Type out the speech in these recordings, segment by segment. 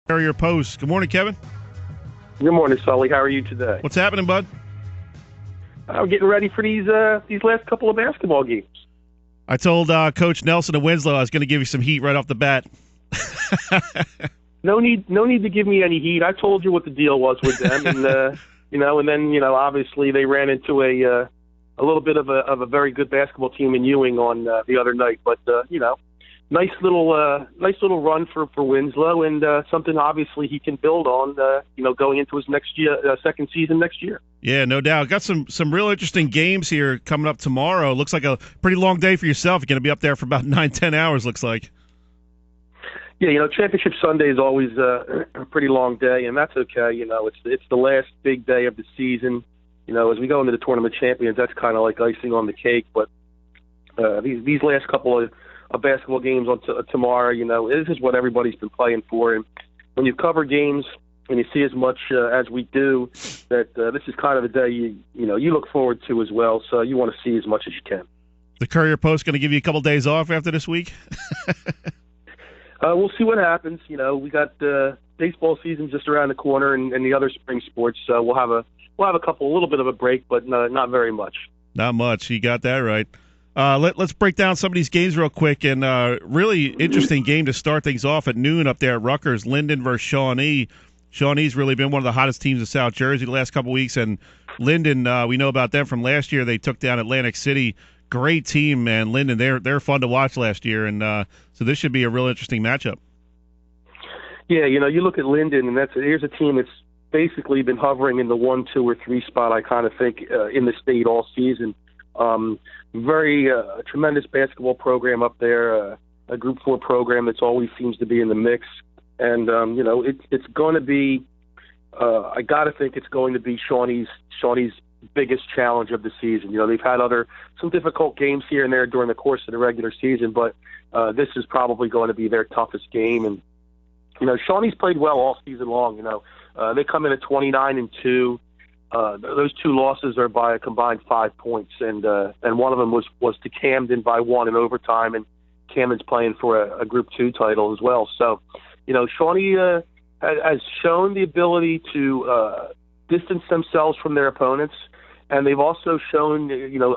Courier-Post. Good morning, Kevin. Good morning, Sully. How are you today? What's happening, bud? I'm getting ready for these last couple of basketball games. I told Coach Nelson of Winslow I was going to give you some heat right off the bat. No need to give me any heat. I told you what the deal was with them, and and then obviously they ran into a little bit of a very good basketball team in Ewing on the other night. But nice little run for Winslow, and something obviously he can build on. Going into his second season next year. Yeah, no doubt. Got some real interesting games here coming up tomorrow. Looks like a pretty long day for yourself. You're going to be up there for about 9-10 hours. Looks like. Yeah, Championship Sunday is always a pretty long day, and that's okay. It's the last big day of the season. As we go into the Tournament Champions, that's kind of like icing on the cake. But these last couple of basketball games on tomorrow, this is what everybody's been playing for. And when you cover games and you see as much as we do, that this is kind of a day you look forward to as well. So you want to see as much as you can. The Courier-Post going to give you a couple days off after this week? We'll see what happens. We got baseball season just around the corner, and the other spring sports. So we'll have a little bit of a break, but not very much. Not much. You got that right. Let's break down some of these games real quick, and really interesting game to start things off at noon up there at Rutgers. Linden versus Shawnee. Shawnee's really been one of the hottest teams in South Jersey the last couple of weeks, and Linden, we know about them from last year. They took down Atlantic City. Great team, man. Linden, they're fun to watch last year, and so this should be a real interesting matchup. Yeah, you look at Linden, and here's a team that's basically been hovering in the 1, 2, or 3 spot, I kind of think, in the state all season. Very tremendous basketball program up there, a Group 4 program that's always seems to be in the mix. And, it's going to be, I got to think it's going to be Shawnee's biggest challenge of the season. They've had some difficult games here and there during the course of the regular season, but this is probably going to be their toughest game. And, Shawnee's played well all season long. They come in at 29-2. Those 2 losses are by a combined 5 points, and one of them was to Camden by 1 in overtime, and Camden's playing for a Group 2 title as well. So, Shawnee has shown the ability to distance themselves from their opponents, and they've also shown,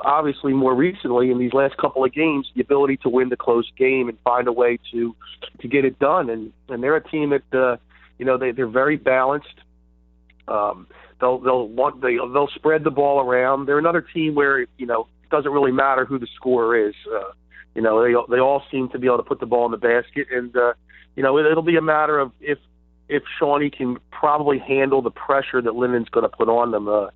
obviously more recently in these last couple of games, the ability to win the close game and find a way to get it done. And they're a team that they're very balanced. They'll spread the ball around. They're another team where it doesn't really matter who the scorer is. They all seem to be able to put the ball in the basket, and it'll be a matter of if Shawnee can probably handle the pressure that Linden's going to put on them.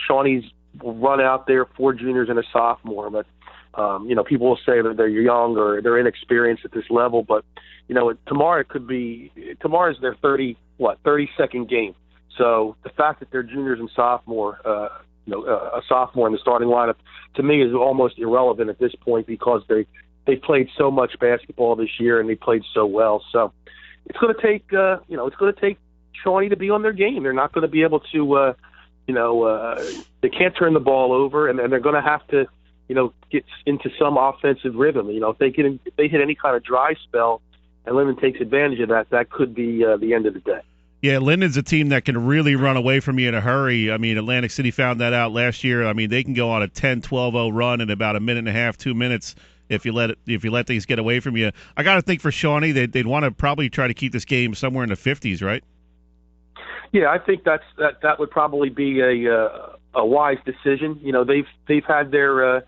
Shawnee's run out there 4 juniors and a sophomore, but people will say that they're young or they're inexperienced at this level. But tomorrow's their 32nd game. So the fact that they're juniors and sophomore, a sophomore in the starting lineup, to me is almost irrelevant at this point because they played so much basketball this year and they played so well. So it's going to take Shawnee to be on their game. They're not going to be able to, they can't turn the ball over, and they're going to have to, get into some offensive rhythm. If they hit any kind of dry spell, and Linden takes advantage of that, that could be the end of the day. Yeah, Linden's a team that can really run away from you in a hurry. I mean, Atlantic City found that out last year. I mean, they can go on a 10-12-0 run in about a minute and a half, 2 minutes if you let things get away from you. I got to think for Shawnee, they'd want to probably try to keep this game somewhere in the 50s, right? Yeah, I think that would probably be a wise decision. They've had their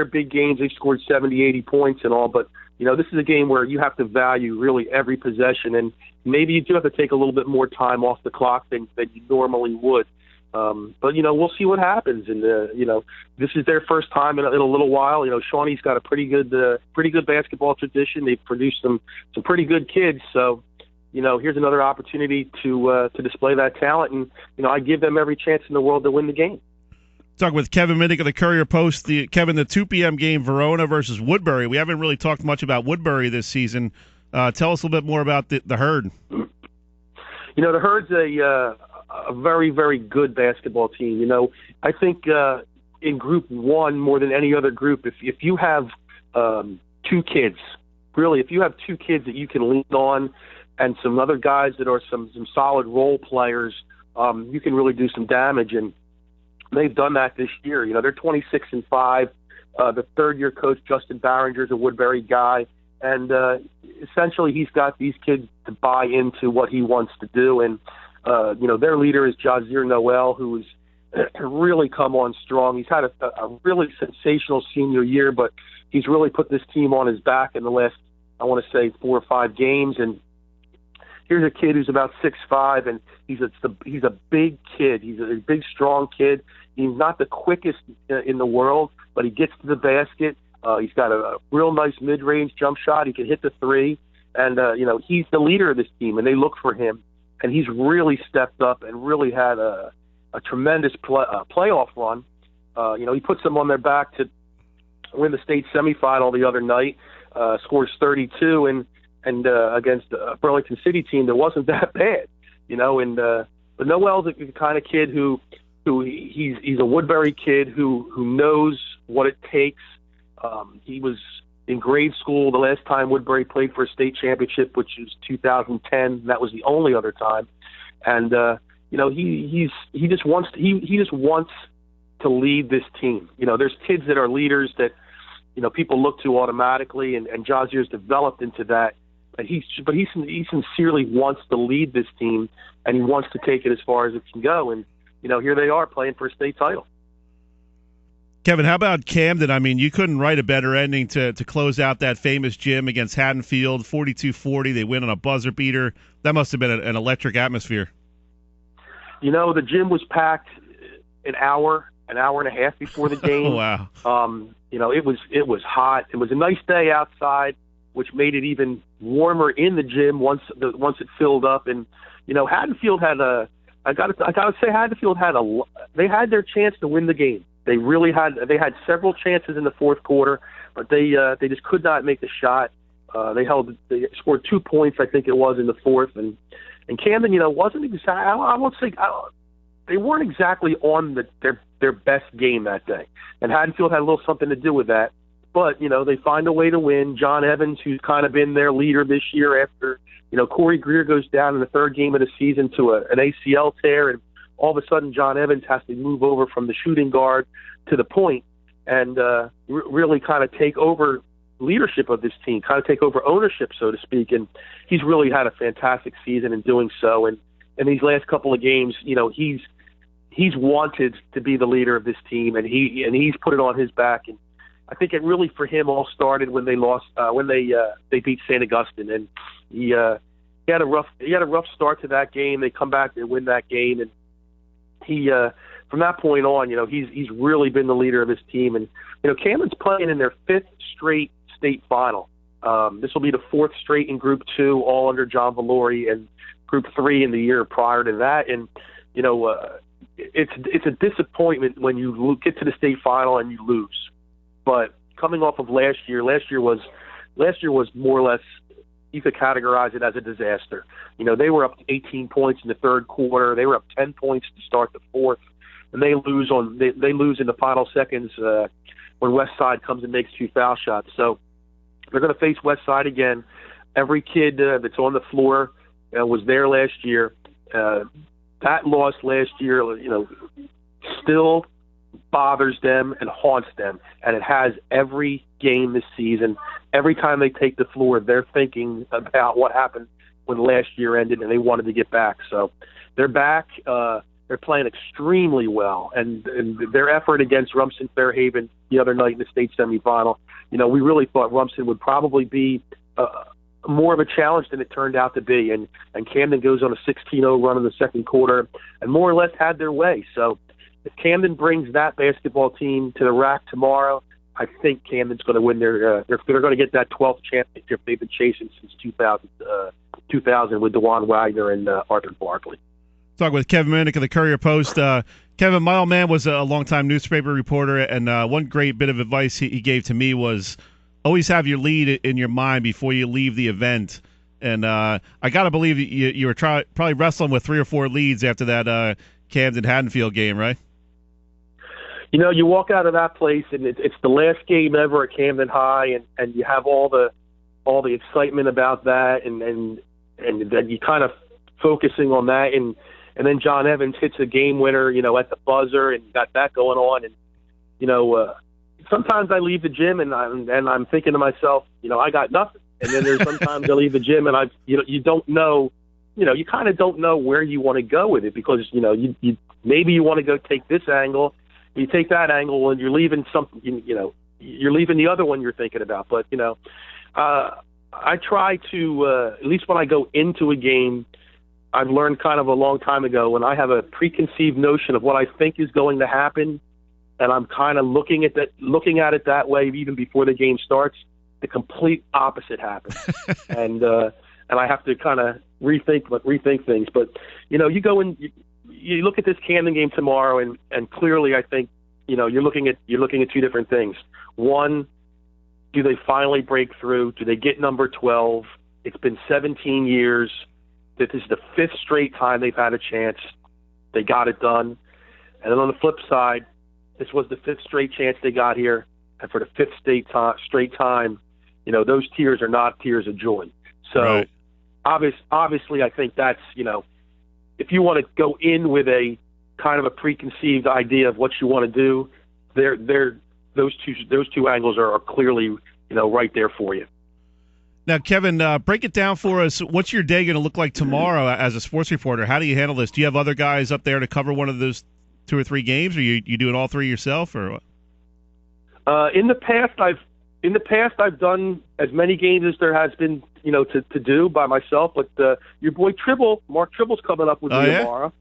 big games. They've scored 70, 80 points and all, but this is a game where you have to value really every possession, and maybe you do have to take a little bit more time off the clock than you normally would. But we'll see what happens. And this is their first time in a little while. Shawnee's got a pretty good basketball tradition. They've produced some pretty good kids. So here's another opportunity to display that talent, and I give them every chance in the world to win the game. Talking with Kevin Minnick of the Courier-Post. Kevin, the 2 p.m. game, Verona versus Woodbury. We haven't really talked much about Woodbury this season. Tell us a little bit more about the Herd. The Herd's a very, very good basketball team. I think in Group 1 more than any other group, if you have 2 kids, really, if you have 2 kids that you can lean on, and some other guys that are some solid role players, you can really do some damage. And they've done that this year. They're 26-5. The third-year coach, Justin Barringer, is a Woodbury guy. And essentially he's got these kids to buy into what he wants to do. And, their leader is Jazir Noel, who's really come on strong. He's had a really sensational senior year, but he's really put this team on his back in the last, I want to say, 4 or 5 games. And here's a kid who's about 6'5", and he's a big kid. He's a big, strong kid. He's not the quickest in the world, but he gets to the basket. He's got a real nice mid-range jump shot. He can hit the three. And, he's the leader of this team, and they look for him. And he's really stepped up and really had a tremendous playoff run. He puts them on their back to win the state semifinal the other night, scores 32, and against a Burlington City team that wasn't that bad, but Noel's the kind of kid who he's a Woodbury kid who knows what it takes. He was in grade school the last time Woodbury played for a state championship, which was 2010. That was the only other time, and he just wants to lead this team. There's kids that are leaders that people look to automatically, and Jazir's developed into that. But he sincerely wants to lead this team, and he wants to take it as far as it can go. And here they are playing for a state title. Kevin, how about Camden? I mean, you couldn't write a better ending to close out that famous gym against Haddonfield, 42-40. They win on a buzzer beater. That must have been an electric atmosphere. The gym was packed an hour and a half before the game. Wow. It was hot. It was a nice day outside, which made it even warmer in the gym once it filled up. And Haddonfield had they had their chance to win the game. They really had. They had several chances in the fourth quarter, but they just could not make the shot. They scored 2 points, I think it was, in the fourth, and Camden, wasn't exactly. I won't say they weren't exactly on their best game that day, and Haddonfield had a little something to do with that. But they find a way to win. John Evans, who's kind of been their leader this year, after Corey Greer goes down in the third game of the season to an ACL tear, and all of a sudden John Evans has to move over from the shooting guard to the point and really kind of take over leadership of this team, kind of take over ownership, so to speak. And he's really had a fantastic season in doing so. And in these last couple of games, he's wanted to be the leader of this team, and he's put it on his back. And I think it really, for him, all started when they lost, when they beat St. Augustine, and he had a rough start to that game. They come back, they win that game, and he from that point on, he's really been the leader of his team. And Camden's playing in their 5th straight state final. This will be the 4th straight in Group 2, all under John Valori, and Group 3 in the year prior to that. And it's a disappointment when you get to the state final and you lose. But coming off of last year was more or less, you could categorize it as a disaster. They were up 18 points in the third quarter. They were up 10 points to start the fourth, and they lose in the final seconds when Westside comes and makes 2 foul shots. So they're going to face Westside again. Every kid that's on the floor was there last year. That loss last year, still bothers them and haunts them, and it has every game this season. Every time they take the floor, they're thinking about what happened when last year ended, and they wanted to get back. So they're back. They're playing extremely well, and their effort against Rumson Fairhaven the other night in the state semifinal, we really thought Rumson would probably be more of a challenge than it turned out to be, and Camden goes on a 16-0 run in the second quarter and more or less had their way. So if Camden brings that basketball team to the rack tomorrow, I think Camden's going to win they're going to get that 12th championship they've been chasing since 2000 with DeJuan Wagner and Arthur Barkley. Talk with Kevin Minnick of the Courier-Post. Kevin, my old man was a longtime newspaper reporter, and one great bit of advice he gave to me was always have your lead in your mind before you leave the event. And I got to believe you were probably wrestling with 3 or 4 leads after that Camden-Haddonfield game, right? You walk out of that place, and it's the last game ever at Camden High, and you have all the excitement about that, and and then you kind of focusing on that, and then John Evans hits a game winner, at the buzzer, and got that going on, and sometimes I leave the gym and I'm thinking to myself, I got nothing, and then there's sometimes I leave the gym and you don't know, you kind of don't know where you want to go with it, because you maybe you want to go take this angle, you take that angle, and you're leaving something, you're leaving the other one you're thinking about, but I try to, at least when I go into a game, I've learned kind of a long time ago, when I have a preconceived notion of what I think is going to happen, and I'm kind of looking at it that way even before the game starts, the complete opposite happens. and I have to kind of rethink things. But, you go in, you look at this Camden game tomorrow, and clearly I think, you're looking at two different things. One, do they finally break through? Do they get number 12? It's been 17 years. This is the 5th straight time they've had a chance. They got it done. And then on the flip side, this was the 5th straight chance they got here. And for the 5th straight time, those tears are not tears of joy. So right. Obviously, I think that's, if you want to go in with a kind of a preconceived idea of what you want to do, those two angles are clearly, right there for you. Now, Kevin, break it down for us. What's your day going to look like tomorrow as a sports reporter? How do you handle this? Do you have other guys up there to cover one of those 2 or 3 games, or you doing all 3 yourself, or what? In the past, I've done as many games as there has been, to do by myself. But your boy Mark Tribble's coming up with me tomorrow.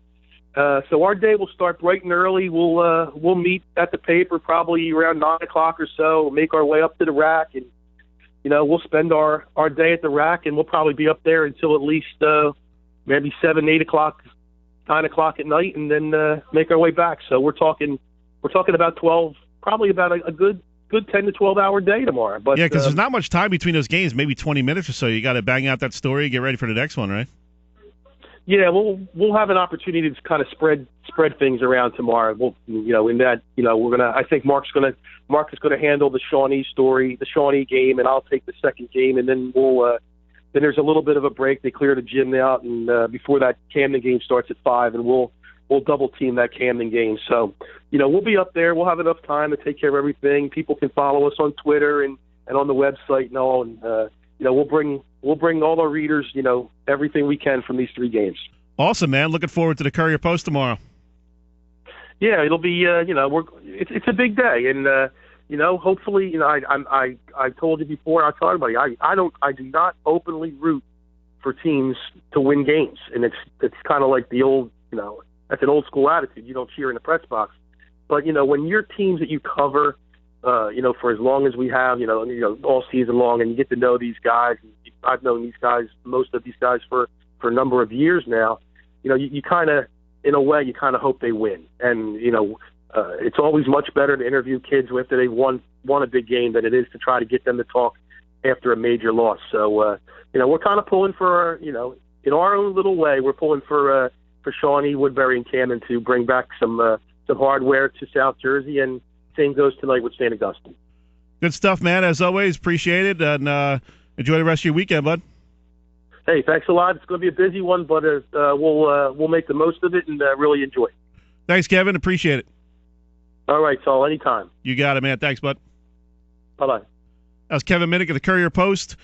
So our day will start bright and early. We'll meet at the paper probably around 9 o'clock or so. Make our way up to the rack, and we'll spend our day at the rack, and we'll probably be up there until at least maybe 7, 8 o'clock, 9 o'clock at night, and then make our way back. So we're talking about 12, probably about a good 10 to 12 hour day tomorrow. But yeah, because there's not much time between those games, maybe 20 minutes or so. You got to bang out that story, get ready for the next one, right? Yeah, we'll have an opportunity to kind of spread things around tomorrow. In that, I think Mark is gonna handle the Shawnee story, the Shawnee game, and I'll take the second game, and then then there's a little bit of a break. They clear the gym out, and before that Camden game starts at 5, and we'll double team that Camden game. So, we'll be up there. We'll have enough time to take care of everything. People can follow us on Twitter and on the website and all, and we'll bring all our readers, everything we can from these 3 games. Awesome, man. Looking forward to the Courier-Post tomorrow. Yeah, it'll be, it's a big day, and hopefully, I told you before, I told everybody, I do not openly root for teams to win games, and it's kind of like the old, that's an old school attitude. You don't cheer in the press box, but when your teams that you cover, for as long as we have, all season long, and you get to know these guys. I've known most of these guys for a number of years now. You kind of, in a way, you kind of hope they win. And, it's always much better to interview kids after they've won a big game than it is to try to get them to talk after a major loss. So, we're kind of pulling for, in our own little way, we're pulling for Shawnee, Woodbury, and Camden to bring back some hardware to South Jersey, and same goes tonight with St. Augustine. Good stuff, man. As always, appreciate it, and enjoy the rest of your weekend, bud. Hey, thanks a lot. It's going to be a busy one, but we'll make the most of it and really enjoy it. Thanks, Kevin. Appreciate it. All right, Saul. Anytime. You got it, man. Thanks, bud. Bye-bye. That was Kevin Minnick of the Courier-Post.